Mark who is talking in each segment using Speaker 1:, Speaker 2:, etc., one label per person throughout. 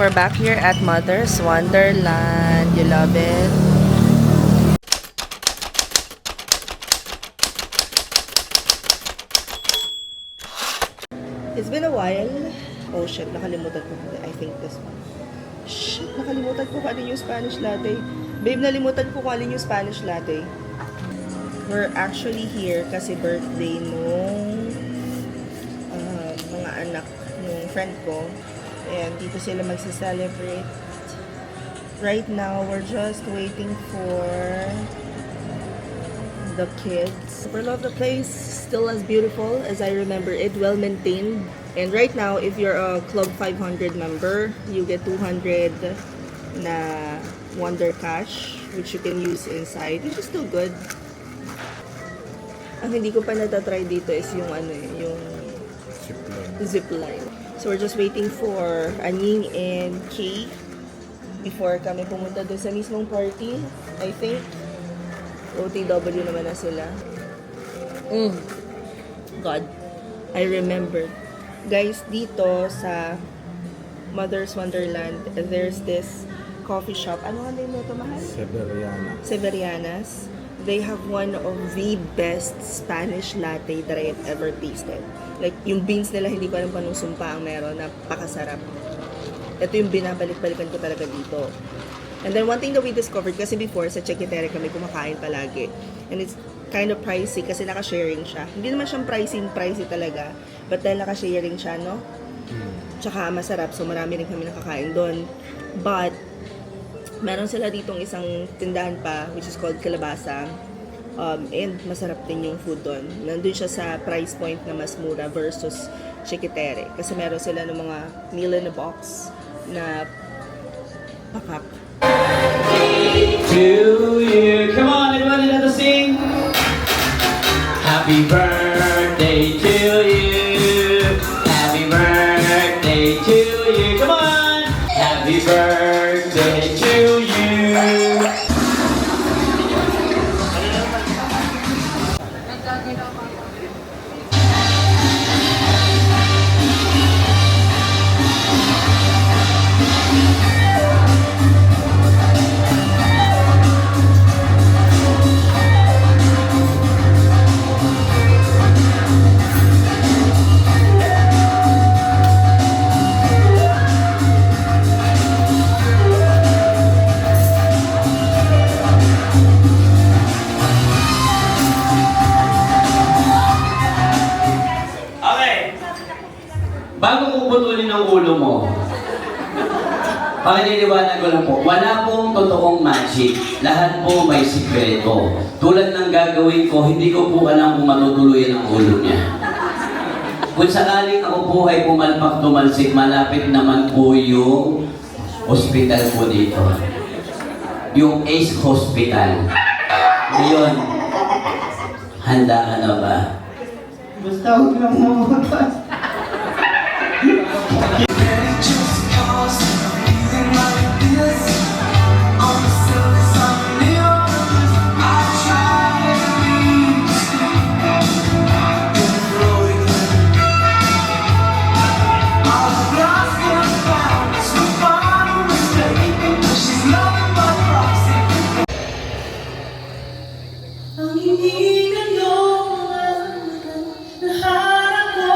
Speaker 1: We're back here at Mother's Wonderland. You love it? It's been a while. Oh shit, nakalimutan ko. I think this one. Shit, nakalimutan ko kung ano yung Spanish latte. Babe, nalimutan ko kung ano yung Spanish latte. We're actually here kasi birthday nung mga anak ng friend ko. And dito sila magsa-celebrate. Right now, we're just waiting for the kids. I love the place. Still as beautiful as I remember it. Well maintained. And right now, if you're a Club 500 member, you get 200 na Wonder Cash, which you can use inside, which is still good. Ang hindi ko pa natatry dito is yung yung zipline. So we're just waiting for Aning and Kay before kami pumunta doon sa mismong party. I think OTW naman na sila. God, I remember. Guys, dito sa Mother's Wonderland, there's this coffee shop. Ano nga name nito, mahal? Severianas. They have one of the best Spanish latte that I have ever tasted. Like, yung beans nila, hindi ko alam kung anong sumpa ang meron. Napakasarap. Ito yung binabalik-balikan ko talaga dito. And then, one thing that we discovered, kasi before, sa Chiquitere kami kumakain palagi. And it's kind of pricey kasi naka-sharing siya. Hindi naman siyang pricey talaga. But dahil naka-sharing siya, no? Tsaka masarap. So, marami rin kami nakakain doon. But, meron sila ditong isang tindahan pa, which is called Calabasa. And masarap din yung food doon. Nandun siya sa price point na mas mura versus Chiquitere. Kasi meron sila ng mga meal in a box na pakak.
Speaker 2: To you. Come on, everybody, let us sing. Happy birthday to you. Happy birthday to you. Come on. Happy birthday to you. Bago ko putulin ang ulo mo, pakililiwanag ko lang po, wala pong totoong magic. Lahat po may sikreto. Tulad ng gagawin ko, hindi ko po alam kung matutuluyan ang ulo niya. Kung sakaling ako po ay pumalpak tumalsik, malapit naman po yung hospital po dito. Yung Ace Hospital. Ngayon, handa ka na ba?
Speaker 3: Basta huwag lang mabutas.
Speaker 4: Ang hindi na naharap ko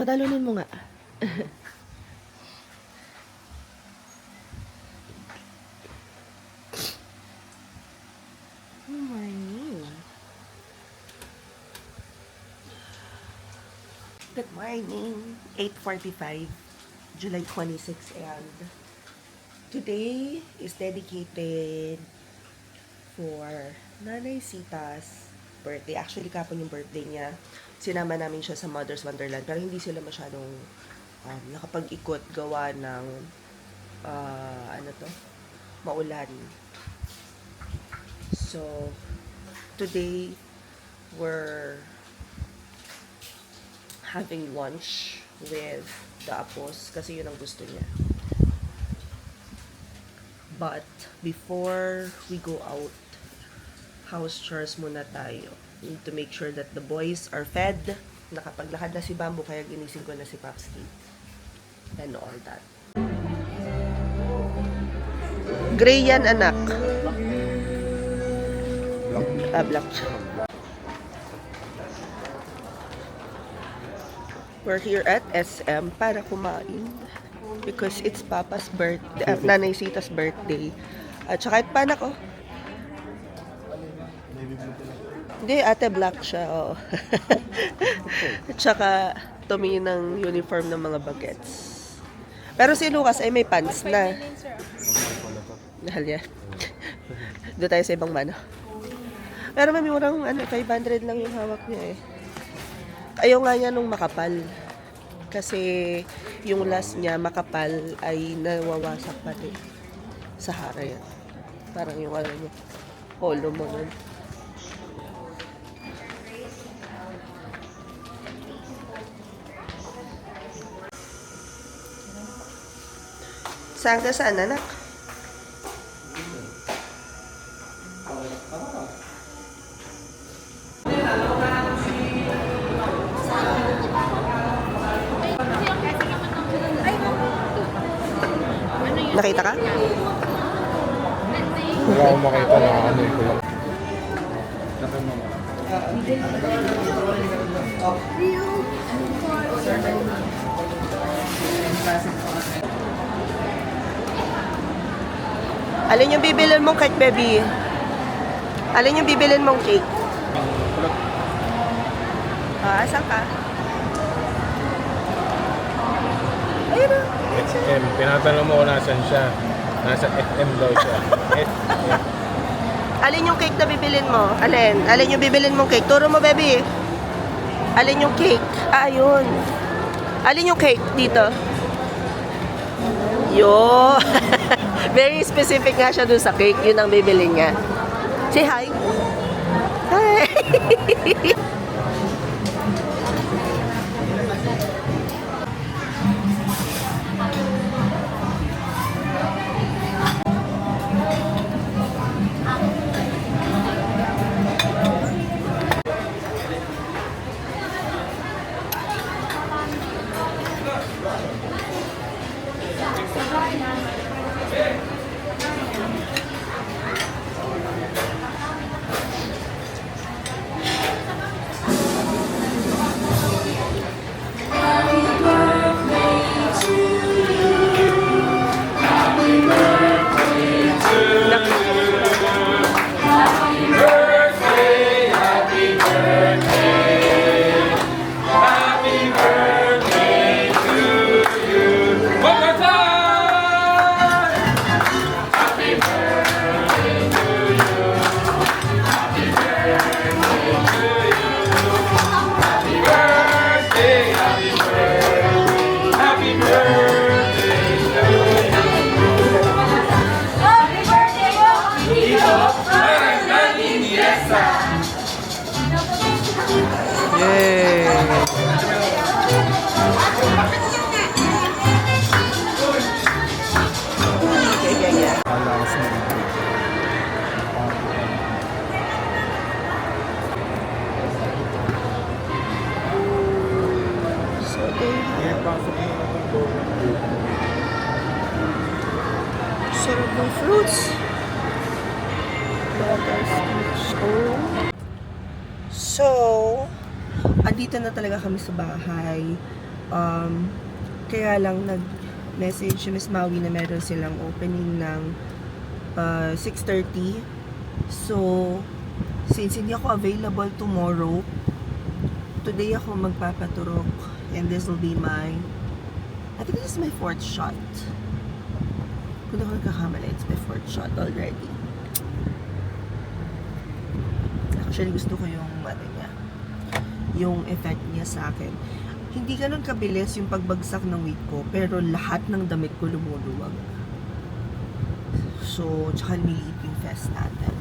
Speaker 1: Patalunin mo nga. Good morning. Good morning. 8:45, July 26, and today is dedicated for Nanay Sita's birthday. Actually, kapon yung birthday niya. Sinama namin siya sa Mother's Wonderland, pero hindi sila masyadong nakapag-ikot gawa ng maulan. So, today, we're having lunch with the Apos kasi yun ang gusto niya. But, before we go out, house chores muna tayo. We need to make sure that the boys are fed. Nakapaglakad na si Bamboo, kaya ginising ko na si Papski. And all that. Gray yan, anak. Black. We're here at SM para kumain. Because it's Papa's birthday, Nanay Sita's birthday. At saka ito panak, oh. Hindi, ate black siya, oh. At saka tumingin ng uniform ng mga bagets. Pero si Lucas ay may pants na. Mahal yan. Doon tayo sa ibang mano. Pero may murang 500 lang yung hawak niya eh. Ayaw nga niya nung makapal. Kasi yung last niya makapal ay nawawasak pati. Sahara yan. Parang yung niya. Polo mo nun. Saan ka saan, anak? Nakita ka?
Speaker 4: Wala akong makita na ano ko lang.
Speaker 1: Alin yung bibilin mong cake, baby? Alin yung bibilin mong cake? Asan ka? Ayun na.
Speaker 4: SM. Tinatanong mo kung nasan siya. Nasa FM daw siya. SM.
Speaker 1: Alin yung cake na bibilin mo? Alin? Alin yung bibilin mong cake? Turo mo, baby. Alin yung cake? Ayun. Alin yung cake dito? Yo. Very specific nga siya dun sa cake. Yun ang bibili niya. Say hi. Hi. Sarap ng fruits. So, andito na talaga kami sa bahay. Kaya lang nag-message si Miss Maui na meron silang opening ng 6:30. So, since hindi ako available tomorrow, today ako magpapaturok. And this will be I think this is my 4th shot. Kung ako nagkakamali, it's my 4th shot already. Actually, gusto ko yung niya, yung effect niya sa akin. Hindi ganun kabilis yung pagbagsak ng weight ko, pero lahat ng damit ko lumuluwag. So, tsaka niliit yung fest natin.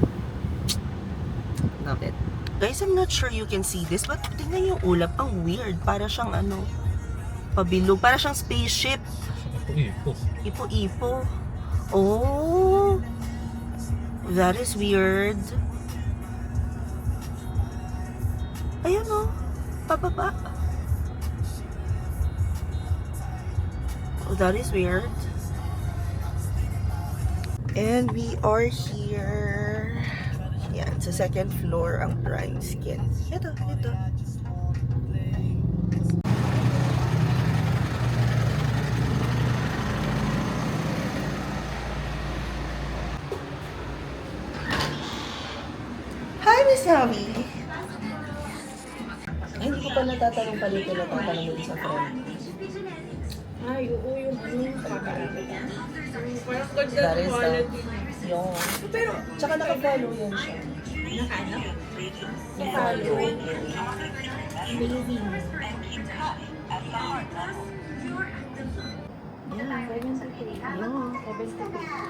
Speaker 1: Love it. Guys, I'm not sure you can see this, but tingnan yung ulap. Ang weird. Para siyang pabilog. Para siyang spaceship.
Speaker 4: Ipo.
Speaker 1: Ipo-ipo. Oh! That is weird. Ayun o. Pababa. Oh, that is weird. And we are here. Yan, sa 2nd floor ang Prime Skin. Ito. Hi, Miss Navi! Ay, hindi ko pa natatanong pa dito natatanong sa friend.
Speaker 5: Ay, oo, yung kakain. Parang ganda
Speaker 1: That
Speaker 5: ng
Speaker 1: is
Speaker 5: quality.
Speaker 1: Yung.
Speaker 5: Pero,
Speaker 1: Tsaka naka-follow yan siya.
Speaker 5: nakaano?
Speaker 1: Naka-follow.
Speaker 5: Amazing.
Speaker 1: Yeah.
Speaker 5: 73.
Speaker 1: Yeah.
Speaker 5: 73.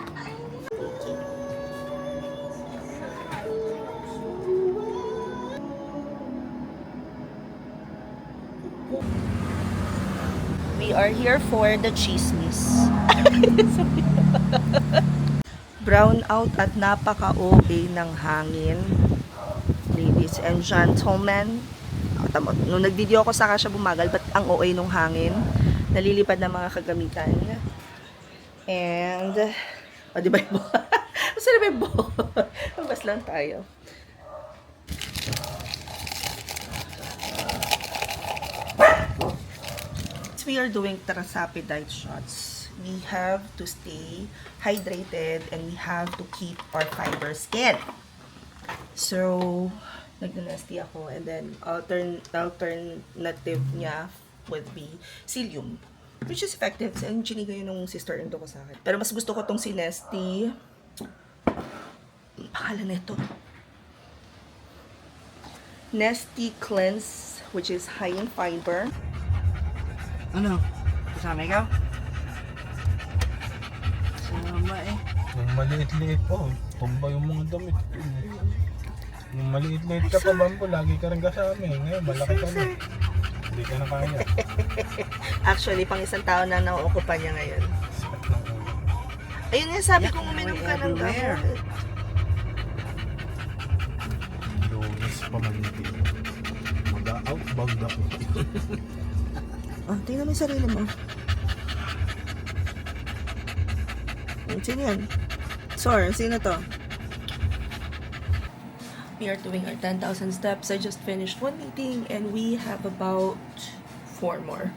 Speaker 1: We are here for the chismis. Brown out at napaka-OA ng hangin. Ladies and gentlemen. Nung nag-video ako saka siya bumagal, but ang OA nung hangin. Nalilipad ng mga kagamitan. And, di ba yung Basta na ba yung Mabas lang tayo. We are doing Trasapidite shots. We have to stay hydrated and we have to keep our fiber skin. So, nag-nasty ako and then alternative niya would be psyllium, which is effective. And chiniga yun nung sister-in-law ko sa akin. Pero mas gusto ko tong si Nesty. Ang pangalan nito. Nesty Cleanse, which is high in fiber.
Speaker 3: Ano? Kasama ikaw? Sama eh.
Speaker 4: Yung maliit-liit po. Tumba yung mga damit. Yung maliit-liit ka pa Bambo, lagi ka rin kasama eh. Ngayon, malaki ka na. Hindi ka na kaya.
Speaker 1: Actually, pang isang taon na nauukupa niya ngayon.
Speaker 4: Sakit ng ulo.
Speaker 1: Ayun nga, sabi ko uminom ka ng
Speaker 3: Everywhere.
Speaker 1: gamot.
Speaker 4: Lunis pa manipil. Mag-out, bagda.
Speaker 1: Oh, tingnan mo yung sarili mo. Sino yan? Sor, sino to? We are doing our 10,000 steps. I just finished one meeting and we have about 4 more.